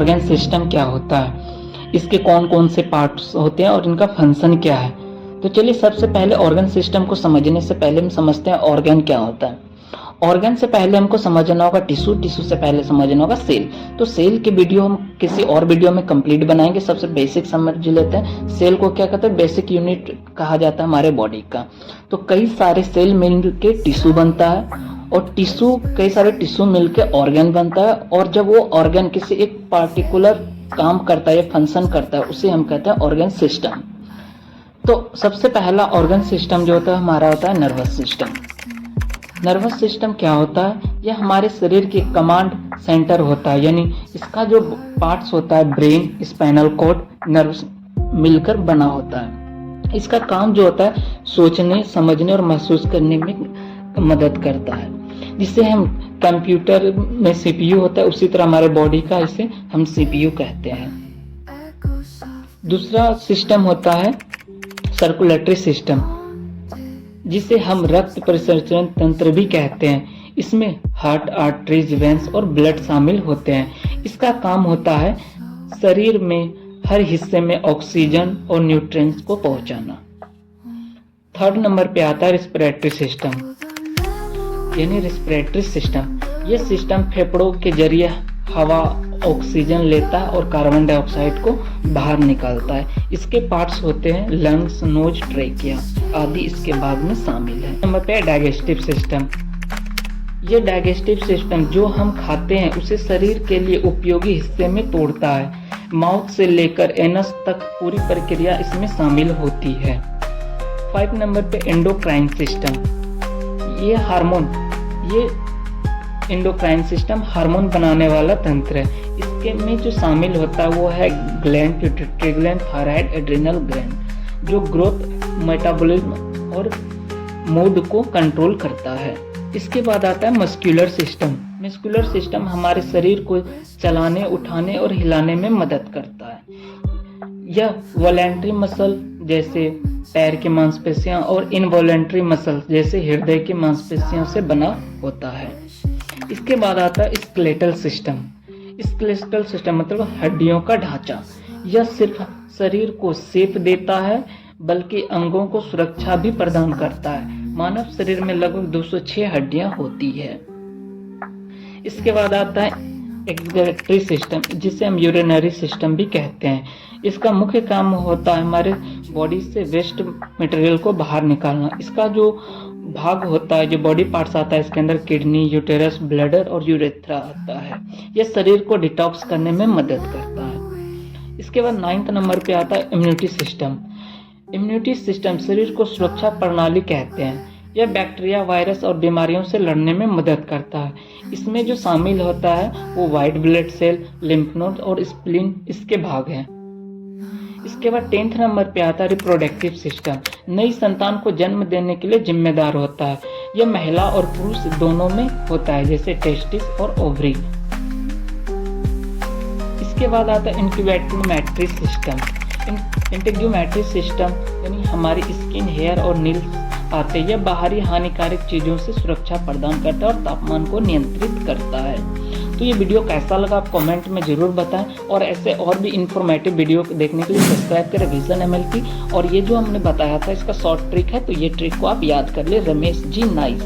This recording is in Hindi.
ऑर्गन सिस्टम क्या होता है, इसके कौन कौन से पार्ट्स होते हैं और इनका फंक्शन क्या है। तो चलिए सबसे पहले ऑर्गन सिस्टम को समझने से पहले हम समझते हैं ऑर्गन क्या होता है। ऑर्गन से पहले हमको समझना होगा टिश्यू, टिश्यू से पहले समझना होगा सेल। तो सेल की वीडियो हम किसी और वीडियो में कंप्लीट बनाएंगे। सबसे बेसिक समझ लेते हैं, सेल को क्या कहते हैं, बेसिक यूनिट कहा जाता है हमारे बॉडी का। तो कई सारे सेल मिल के टिश्यू बनता है और कई सारे टिश्यू मिलकर ऑर्गन बनता है, और जब वो ऑर्गन किसी एक पार्टिकुलर काम करता है या फंक्शन करता है उसे हम कहते हैं ऑर्गन सिस्टम। तो सबसे पहला ऑर्गन सिस्टम जो होता है हमारा होता है नर्वस सिस्टम। नर्वस सिस्टम क्या होता है, यह हमारे शरीर की कमांड सेंटर होता है, यानी इसका जो पार्ट्स होता है ब्रेन, स्पाइनल कॉर्ड, नर्व्स मिलकर बना होता है। इसका काम जो होता है सोचने, समझने और महसूस करने में मदद करता है। जिसे हम कंप्यूटर में सीपीयू होता है, उसी तरह हमारे बॉडी का इसे हम सीपीयू कहते हैं। दूसरा सिस्टम होता है सर्कुलेटरी सिस्टम, जिसे हम रक्त परिसंचरण तंत्र भी कहते हैं। इसमें हार्ट, आर्टरीज, वेन्स और ब्लड शामिल होते हैं। इसका काम होता है शरीर में हर हिस्से में ऑक्सीजन और न्यूट्रिएंट्स को पहुंचाना। थर्ड नंबर पे आता है रेस्पिरेटरी सिस्टम, यानी रेस्पिरेटरी सिस्टम। यह सिस्टम फेफड़ों के जरिए हवा, ऑक्सीजन लेता है और कार्बन डाइऑक्साइड को बाहर निकालता है। इसके पार्ट्स होते हैं लंग्स, नोज, ट्रेकिया आदि इसके भाग में शामिल है। नंबर पे डाइजेस्टिव सिस्टम। ये डाइजेस्टिव सिस्टम जो हम खाते हैं उसे शरीर के लिए उपयोगी हिस्से में तोड़ता है। माउथ से लेकर एनस तक पूरी प्रक्रिया इसमें शामिल होती है। 5 नंबर पे एंडोक्राइन सिस्टम। ये एंडोक्राइन सिस्टम हार्मोन बनाने वाला तंत्र है। इसके में जो शामिल होता है वो है gland, pituitary gland, thyroid, adrenal gland, जो ग्रोथ, मेटाबॉलिज्म और मूड को कंट्रोल करता है। इसके बाद आता है मस्कुलर सिस्टम। मस्कुलर सिस्टम हमारे शरीर को चलाने, उठाने और हिलाने में मदद करता है। यह वॉलेंट्री मसल जैसे पैर की मांसपेशियां और इनवॉलेंट्री मसल जैसे हृदय की मांसपेशियों से बना होता है। इसके बाद आता है स्केलेटल सिस्टम। स्केलेटल सिस्टम मतलब हड्डियों का ढांचा। यह सिर्फ शरीर को शेप देता है बल्कि अंगों को सुरक्षा भी प्रदान करता है। मानव शरीर में लगभग 206 हड्डियां होती है। इसके बाद आता है एक्सक्रीटरी सिस्टम, जिसे हम यूरिनरी सिस्टम भी कहते हैं। इसका मुख्य काम होता है हमारे बॉडी से वेस्ट मटेरियल को बाहर निकालना। इसका जो भाग होता है, जो बॉडी पार्ट्स आता है, इसके अंदर किडनी, यूटेरस, ब्लैडर और यूरेथ्रा आता है। यह शरीर को डिटॉक्स करने में मदद करता है। इसके बाद 9th नंबर पे आता है इम्यूनिटी सिस्टम। इम्यूनिटी सिस्टम शरीर को सुरक्षा प्रणाली कहते हैं। यह बैक्टीरिया, वायरस और बीमारियों से लड़ने में मदद करता है। इसमें जो शामिल होता है वो white blood cell, lymph node और स्प्लीन इसके भाग हैं। इसके बाद 10th नंबर पे आता है रिप्रोडक्टिव सिस्टम। नई संतान को जन्म देने के लिए जिम्मेदार होता है। यह महिला और पुरुष दोनों में होता है, जैसे टेस्टिस और ओवरी। इसके बाद आता है इंक्यूबेटरी सिस्टम। इंक्यूबेटरी सिस्टम यानी हमारी स्किन, हेयर और नील्स आते हैं। यह बाहरी हानिकारक चीजों से सुरक्षा प्रदान करता है और तापमान को नियंत्रित करता है। तो ये वीडियो कैसा लगा आप कमेंट में जरूर बताएं, और ऐसे और भी इंफॉर्मेटिव वीडियो देखने के लिए सब्सक्राइब करें विजन MLP। और ये जो हमने बताया था इसका शॉर्ट ट्रिक है, तो ये ट्रिक को आप याद कर ले, रमेश जी नाइस।